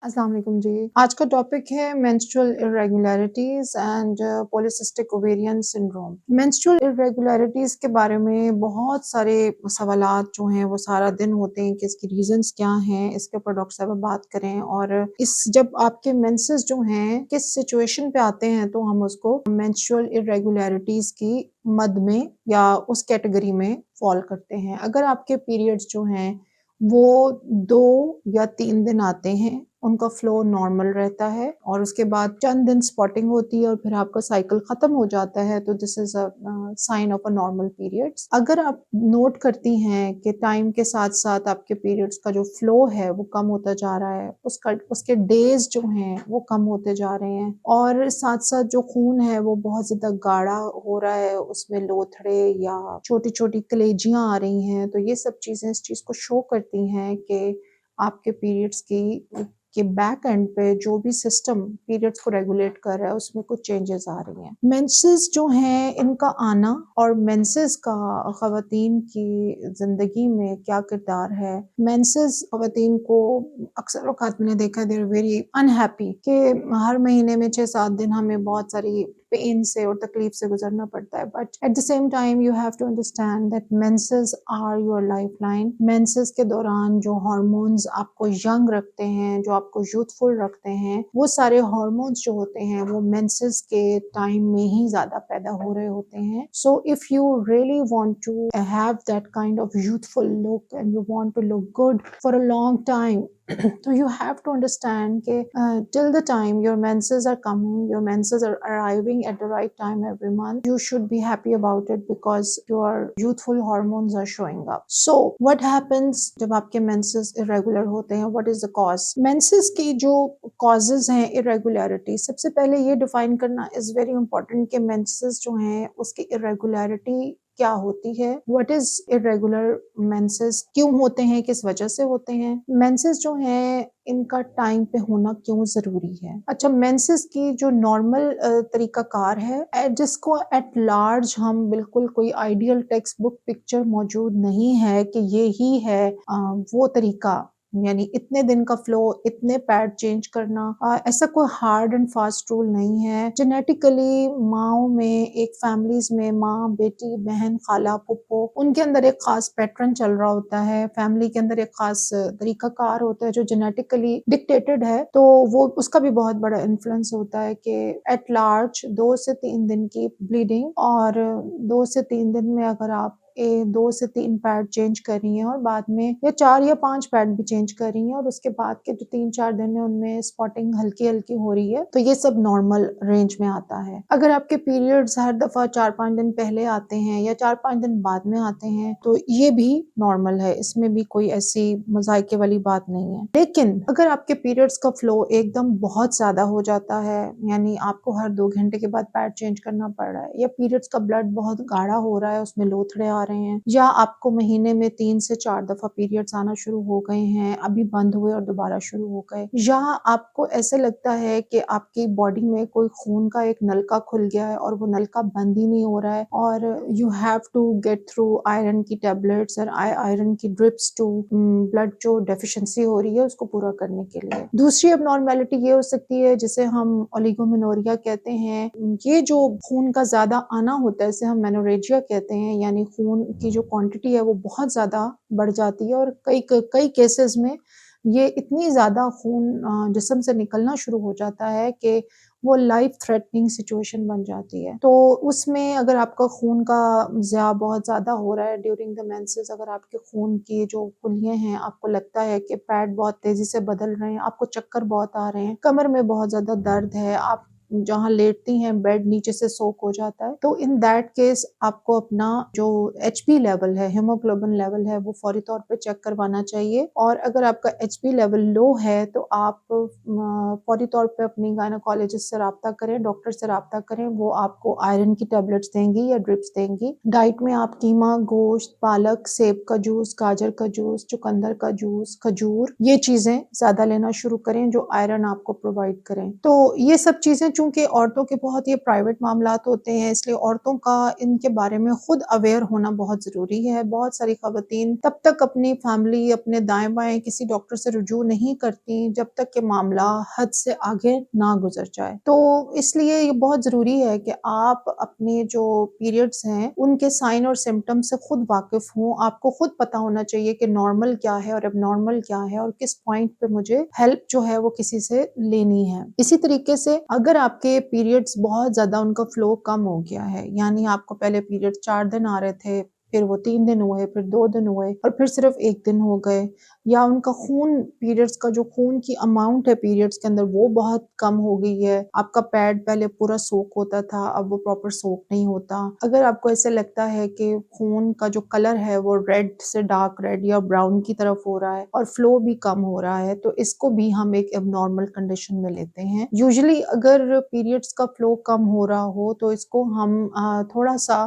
अस्सलाम वालेकुम जी। आज का टॉपिक है menstrual irregularities and polycystic ovarian syndrome. Menstrual irregularities के बारे में बहुत सारे सवालात जो हैं वो सारा दिन होते हैं कि इसके रीज़न्स क्या हैं, इसके ऊपर डॉक्टर साहब बात करें। और इस जब आपके मेंसेस जो हैं किस सिचुएशन पे आते हैं तो हम उसको मेंस्ट्रुअल इर्रेगुलरिटीज़ की मद में या उस कैटेगरी में फ़ॉल करते हैं। अगर आपके पीरियड्स जो हैं वो 2 या 3 दिन आते हैं, उनका फ्लो नॉर्मल रहता है और उसके बाद चंद दिन स्पॉटिंग होती है और फिर आपका साइकिल ख़त्म हो जाता है, तो this is a sign of a normal periods. अगर आप नोट करती हैं कि टाइम के साथ-साथ आपके पीरियड्स का जो फ्लो है वो कम होता जा रहा है, उसके डेज़ जो हैं वो कम होते जा रहे हैं और साथ-साथ जो खून है वो बहुत ज़्यादा गाढ़ा हो रहा है, उसमें लोथड़े या छोटी-छोटी कलेजियाँ आ रही हैं, तो ये सब चीज़ें इस चीज़ को शो करती हैं कि आपके पीरियड्स के बैक एंड पे जो भी सिस्टम पीरियड्स को रेगुलेट कर रहा है उसमें कुछ चेंजेस आ रही हैं। मेंसेस जो हैं इनका आना और मेंसेस का ख़वातीन की ज़िंदगी में क्या किरदार है। मेंसेस ख़वातीन को अक्सर औक़ात मैंने देखा है दे आर वेरी अनहैप्पी कि हर महीने में 6-7 दिन हमें बहुत सारी पेन से और तकलीफ से गुजरना पड़ता है, but at the same time you have to understand that menses are your lifeline. Menses के दौरान जो हार्मोन्स आपको यंग रखते हैं, जो आपको यूथफुल रखते हैं, वो सारे हार्मोन्स जो होते हैं वो मेंसेस के टाइम में ही ज्यादा पैदा हो रहे होते हैं। So if you really want to have that kind of youthful look and you want to look good for a long time, so you have to understand that till the time your menses are coming, your menses are arriving at the right time every month, you should be happy about it because your youthful hormones are showing up. So what happens जब आपके menses irregular होते हैं? What is the cause? Menses की जो causes हैं irregularity, सबसे पहले ये define करना is very important कि menses जो हैं उसकी irregularity क्या होती है, व्हाट इज इरेगुलर मेंसेस, क्यों होते हैं, किस वजह से होते हैं, मेंसेस जो हैं इनका टाइम पे होना क्यों जरूरी है। अच्छा, मेंसेस की जो नॉर्मल तरीका कार है जिसको एट लार्ज हम बिल्कुल कोई आइडियल टेक्स्ट बुक पिक्चर मौजूद नहीं है कि ये ही है वो तरीका, यानी इतने दिन का फ्लो, इतने पैड चेंज करना, ऐसा कोई हार्ड एंड फास्ट रूल नहीं है। जेनेटिकली माओ में, एक फैमिलीज में माँ, बेटी, बहन, खाला, फुप्पो, उनके अंदर एक खास पैटर्न चल रहा होता है, फैमिली के अंदर एक खास तरीकाकार होता है जो जेनेटिकली डिक्टेटेड है, तो वो उसका भी बहुत बड़ा इन्फ्लुएंस होता है कि एट लार्ज 2 से 3 दिन की ब्लीडिंग और 2 से 3 दिन में अगर आप 2 से 3 पैड चेंज कर रही हैं और बाद में या 4 या 5 पैड भी चेंज कर रही हैं और उसके बाद के जो 3-4 दिन है उनमें स्पॉटिंग हल्की-हल्की हो रही है, तो ये सब नॉर्मल रेंज में आता है। अगर आपके पीरियड्स हर दफा 4-5 दिन पहले आते हैं या 4-5 दिन बाद में आते हैं तो ये भी नॉर्मल है, इसमें भी कोई ऐसी मज़ाइके वाली बात नहीं है। लेकिन अगर आपके पीरियड्स का फ्लो एकदम बहुत ज्यादा हो जाता है, यानी आपको हर 2 घंटे के बाद पैड चेंज करना पड़ रहा है, या पीरियड्स का ब्लड बहुत गाढ़ा हो रहा है, उसमें लोथड़े आ रहे हैं, या आपको महीने में 3 से 4 दफा पीरियड्स आना शुरू हो गए हैं, अभी बंद हुए और दोबारा शुरू हो गए, या आपको ऐसे लगता है कि आपकी बॉडी में कोई खून का एक नलका खुल गया है और वो नलका बंद ही नहीं हो रहा है और you have to get through iron की टेबलेट्स और आयरन की ड्रिप्स टू ब्लड जो डेफिशिएंसी हो रही है उसको पूरा करने के लिए। दूसरी अबनॉर्मेलिटी ये हो सकती है जिसे हम ओलिगोमेनोरिया कहते हैं, ये जो खून का ज्यादा आना होता है इसे हम मेनोरेजिया कहते हैं, यानी खून की जो क्वांटिटी है वो बहुत ज्यादा बढ़ जाती है और कई केसेस में ये इतनी ज्यादा खून जिस्म से निकलना शुरू हो जाता है कि वो लाइफ थ्रेटनिंग सिचुएशन बन जाती है। तो उसमें अगर आपका खून का ज़्या बहुत ज़्यादा हो रहा है ड्यूरिंग द मेंसेस, अगर आपके खून की जो कुलियाँ हैं आपको लगता है कि पैड बहुत तेजी से बदल रहे हैं, आपको चक्कर बहुत आ रहे हैं, कमर में बहुत ज़्यादा दर्द है, आप जहाँ लेटती हैं बेड नीचे से सोक हो जाता है, तो इन दैट केस आपको अपना जो HP लेवल है, हीमोग्लोबिन लेवल है, वो फौरी तौर पे चेक करवाना चाहिए। और अगर आपका HP लेवल लो है तो आप फौरी तौर पे अपनी गायनेकोलॉजिस्ट से राब्ता करें, डॉक्टर से राब्ता करें, वो आपको आयरन की टेबलेट्स देंगी या ड्रिप्स देंगी। डाइट में आप कीमा, गोश्त, पालक, सेब का जूस, गाजर का जूस, चुकंदर का जूस, खजूर, ये चीजें ज्यादा लेना शुरू करें जो आयरन आपको प्रोवाइड करें। तो ये सब चीजें चूँकि औरतों के बहुत ये प्राइवेट मामलात होते हैं, इसलिए औरतों का इनके बारे में खुद अवेयर होना बहुत ज़रूरी है। बहुत सारी ख़वातीन तब तक अपनी फैमिली, अपने दाएँ-बाएँ किसी डॉक्टर से रुजू नहीं करती, जब तक कि मामला हद से आगे ना गुज़र जाए। तो इसलिए ये बहुत ज़रूरी है कि आप अपने जो पीरियड्स हैं, उनके साइन और सिम्पटम्स से खुद वाकिफ़ हों। आपको खुद पता होना चाहिए कि नॉर्मल क्या है और एबनॉर्मल क्या है और किस पॉइंट पे मुझे हेल्प जो है वो किसी से लेनी है। इसी तरीके से अगर आपके पीरियड्स बहुत ज़्यादा उनका फ्लो कम हो गया है, यानी आपको पहले पीरियड 4 दिन आ रहे थे, फिर वो 3 दिन हुए, फिर 2 दिन हुए और फिर सिर्फ़ 1 दिन हो गए, या उनका खून, पीरियड्स का जो खून की अमाउंट है पीरियड्स के अंदर वो बहुत कम हो गई है। आपका पैड पहले पूरा सोक होता था, अब वो प्रॉपर सोक नहीं होता। अगर आपको ऐसा लगता है कि खून का जो कलर है वो रेड से डार्क रेड या ब्राउन की तरफ हो रहा है और फ्लो भी कम हो रहा है, तो इसको भी हम एक एब्नॉर्मल कंडीशन में लेते हैं। यूजुअली अगर पीरियड्स का फ्लो कम हो रहा हो तो इसको हम थोड़ा-सा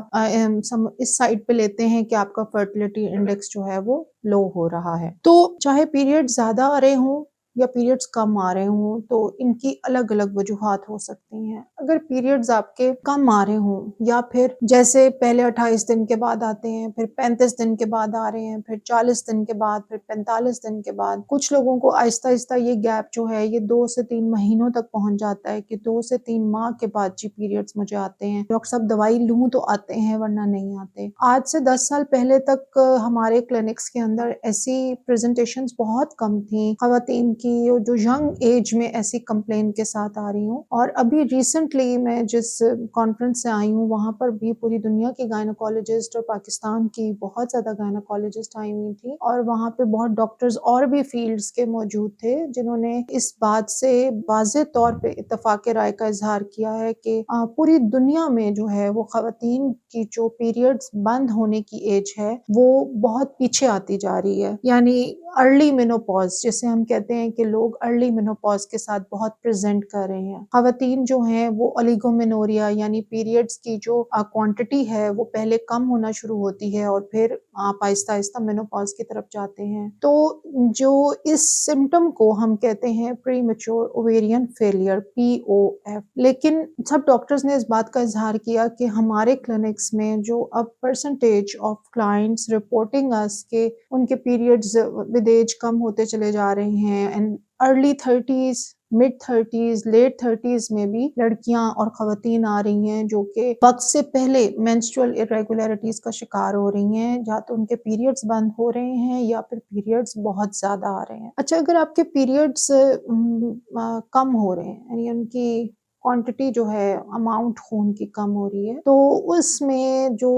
इस साइड पे लेते हैं कि आपका फर्टिलिटी इंडेक्स जो है वो लो हो रहा है। तो चाहे पीरियड ज़्यादा आ रहे हों या पीरियड्स कम आ रहे हों, तो इनकी अलग-अलग वजूहात हो सकती हैं। अगर पीरियड्स आपके कम आ रहे हों या फिर जैसे पहले 28 दिन के बाद आते हैं, फिर 35 दिन के बाद आ रहे हैं, फिर 40 दिन के बाद, फिर 45 दिन के बाद, कुछ लोगों को आहिस्ता-आहिस्ता ये गैप जो है ये 2 से 3 महीनों तक पहुँच जाता है कि 2 से 3 माह के बाद जी पीरियड्स मुझे आते हैं। डॉक्टर साहब दवाई लूँ तो आते हैं वरना नहीं आते। आज से 10 साल पहले तक हमारे क्लिनिक्स के अंदर ऐसी प्रेज़ेंटेशंस बहुत कम थी, ख़वातीन की जो यंग एज में ऐसी कंप्लेन के साथ आ रही हूँ। और अभी रिसेंटली मैं जिस कॉन्फ्रेंस से आई हूँ वहाँ पर भी पूरी दुनिया की गायनेकोलॉजिस्ट और पाकिस्तान की बहुत ज़्यादा गायनेकोलॉजिस्ट आई हुई थी और वहाँ पे बहुत डॉक्टर्स और भी फील्ड्स के मौजूद थे जिन्होंने इस बात से वाज़ेह तौर पे इत्तेफ़ाक राय का इज़हार किया है कि पूरी दुनिया में जो है वो ख़वातीन की जो पीरियड्स बंद होने की एज है वो बहुत पीछे आती जा रही है। यानी अर्ली मेनोपॉज़ जिसे हम कहते हैं कि लोग अर्ली मेनोपॉज़ के साथ बहुत प्रेज़ेंट कर रहे हैं। ख़वातीन जो हैं वो ओलिगोमेनोरिया यानी पीरियड्स की जो क्वांटिटी है वो पहले कम होना शुरू होती है और फिर आप आहिस्ता-आहिस्ता मेनोपॉज़ की तरफ जाते हैं। तो जो इस सिम्पटम को हम कहते हैं प्रीमैच्योर ओवेरियन फेलियर POF। लेकिन सब डॉक्टर्स ने इस बात का इज़हार किया कि हमारे क्लिनिक्स में जो अब परसेंटेज ऑफ क्लाइंट्स रिपोर्टिंग अस के उनके पीरियड्स विद एज कम होते चले जा रहे हैं and early 30s, mid 30s, late 30s में भी लड़कियां और ख़वातीन आ रही हैं जो कि वक्त से पहले मेंस्ट्रुअल इरेगुलरिटीज़ का शिकार हो रही हैं, या तो उनके पीरियड्स बंद हो रहे हैं या फिर पीरियड्स बहुत ज़्यादा आ रहे हैं। अच्छा, अगर आपके पीरियड्स कम हो रहे हैं यानी उनकी क्वांटिटी जो है अमाउंट खून की कम हो रही है, तो उसमें जो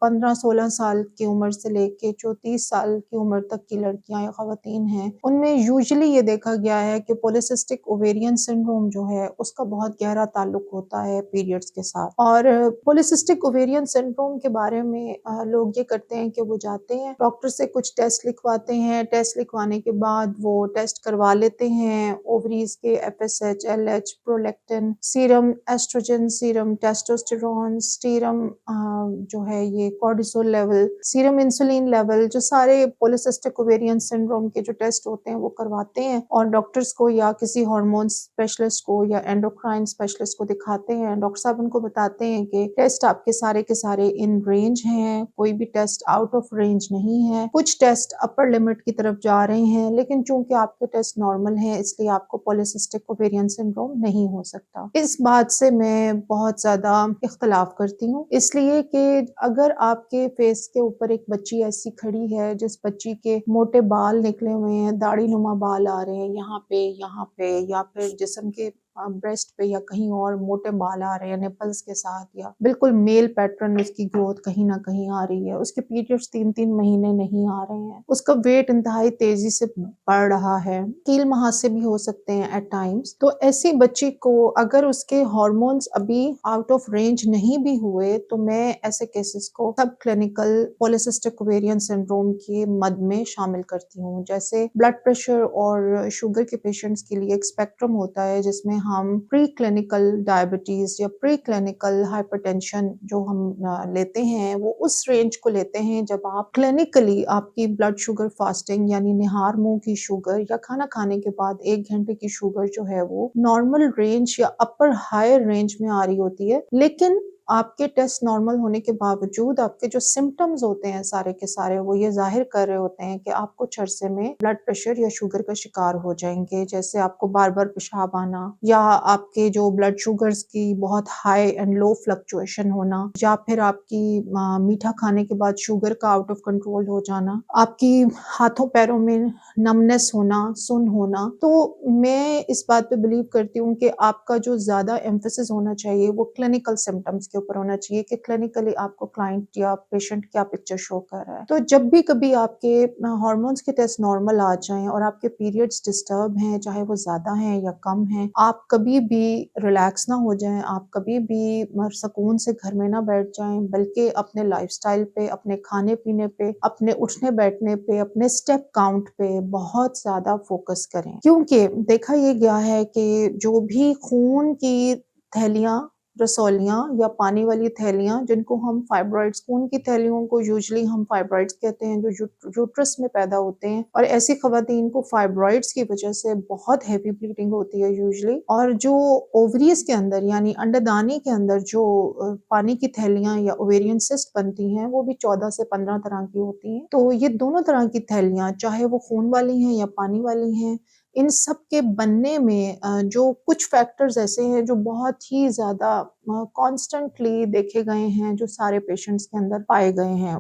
15-16 साल की उम्र से लेके जो 30 साल की उम्र तक की लड़कियां या ख़वातीन हैं, उनमें यूजुअली ये देखा गया है कि पॉलिसिस्टिक ओवेरियन सिंड्रोम जो है उसका बहुत गहरा ताल्लुक होता है पीरियड्स के साथ। और पॉलिसिस्टिक ओवेरियन सिंड्रोम के बारे में लोग ये करते हैं कि वो जाते हैं डॉक्टर से कुछ टेस्ट लिखवाते हैं, टेस्ट लिखवाने के बाद वो टेस्ट करवा लेते हैं ओवरीज के FSH, LH, prolactin, serum oestrogen, serum testosterone, serum जो है ये cortisol level, serum insulin level, जो सारे पॉलिसिस्टिक ओवेरियन सिंड्रोम के जो टेस्ट होते हैं वो करवाते हैं और डॉक्टर्स को या किसी हार्मोन स्पेशलिस्ट को या एंडोक्राइन स्पेशलिस्ट को दिखाते हैं। डॉक्टर साहब उनको बताते हैं कि टेस्ट आपके सारे के सारे इन रेंज हैं, कोई भी टेस्ट आउट ऑफ रेंज नहीं है, कुछ टेस्ट अपर लिमिट की तरफ जा रहे हैं, लेकिन चूंकि आपके टेस्ट नॉर्मल हैं इसलिए आपको पॉलिसिस्टिक ओवेरियन सिंड्रोम नहीं हो सकता। इस बात से मैं बहुत ज़्यादा इख्तलाफ करती हूँ, इसलिए कि अगर आपके फेस के ऊपर एक बच्ची ऐसी खड़ी है जिस बच्ची के मोटे बाल निकले हुए हैं, दाढ़ी नुमा बाल आ रहे हैं यहाँ पे या फिर जिस्म के ब्रेस्ट पे या कहीं और मोटे बाल आ रहे हैं निपल्स के साथ, या बिल्कुल मेल पैटर्न उसकी ग्रोथ कहीं ना कहीं आ रही है, उसके पीरियड्स 3-3 महीने नहीं आ रहे हैं, उसका वेट इंतहाई तेजी से बढ़ रहा है, कील मुहासे भी हो सकते हैं एट टाइम्स, तो ऐसी बच्ची को अगर उसके हार्मोन्स अभी आउट ऑफ रेंज नहीं भी हुए तो मैं ऐसे केसेस को सब क्लिनिकल पॉलिसिस्टिक ओवेरियन सिंड्रोम के मद में शामिल करती हूँ। जैसे ब्लड प्रेशर और शुगर के पेशेंट्स के लिए एक स्पेक्ट्रम होता है जिसमें हम प्री क्लिनिकल डायबिटीज या प्री क्लिनिकल हाइपरटेंशन जो हम लेते हैं वो उस रेंज को लेते हैं जब आप क्लिनिकली आपकी ब्लड शुगर फास्टिंग यानी निहार मुंह की शुगर या खाना खाने के बाद 1 घंटे की शुगर जो है वो नॉर्मल रेंज या अपर हायर रेंज में आ रही होती है, लेकिन आपके टेस्ट नॉर्मल होने के बावजूद आपके जो सिम्पटम्स होते हैं सारे के सारे वो ये ज़ाहिर कर रहे होते हैं कि आप कुछ अरसे में ब्लड प्रेशर या शुगर का शिकार हो जाएँगे। जैसे आपको बार-बार पेशाब आना या आपके जो ब्लड शुगर्स की बहुत हाई एंड लो फ्लक्चुएशन होना या फिर आपकी मीठा खाने के बाद शुगर का आउट ऑफ कंट्रोल हो जाना, आपकी हाथों पैरों में नमनेस होना, सुन्न होना। तो मैं इस बात पे बिलीव करती हूँ कि आपका जो ज़्यादा एम्फेसिस होना चाहिए वो क्लिनिकल सिम्पटम्स के ऊपर होना चाहिए कि क्लिनिकली आपको क्लाइंट या पेशेंट क्या पिक्चर शो कर रहा है। तो जब भी कभी आपके हार्मोन्स के टेस्ट नॉर्मल आ जाएँ और आपके पीरियड्स डिस्टर्ब हैं, चाहे वो ज़्यादा हैं या कम हैं, आप कभी भी रिलैक्स ना हो जाएँ, आप कभी भी सुकून से घर में ना बैठ जाएँ, बल्कि अपने लाइफ़स्टाइल पे, अपने खाने-पीने पे, अपने उठने-बैठने पे, अपने स्टेप काउंट पे बहुत ज़्यादा फ़ोकस करें। क्योंकि देखा ये गया है कि जो भी खून की थैलियाँ, रसौलियाँ या पानी वाली थैलियाँ जिनको हम फाइब्रॉइड्स खून की थैलियों को यूजुअली हम फाइब्रॉइड्स कहते हैं जो यूट्रस में पैदा होते हैं और ऐसी ख़वातीन को फाइब्रॉइड्स की वजह से बहुत हेवी ब्लीडिंग होती है यूजुअली। और जो ओवरीज़ के अंदर यानी अंडदानी के अंदर जो पानी की थैलियाँ या ओवेरियन सिस्ट बनती हैं वो भी 14 से 15 तरह की होती हैं। तो ये दोनों तरह की थैलियाँ चाहे वो खून वाली हैं या पानी वाली हैं, इन सब के बनने में जो कुछ फैक्टर्स ऐसे हैं जो बहुत ही ज़्यादा कॉन्स्टेंटली देखे गए हैं, जो सारे पेशेंट्स के अंदर पाए गए हैं।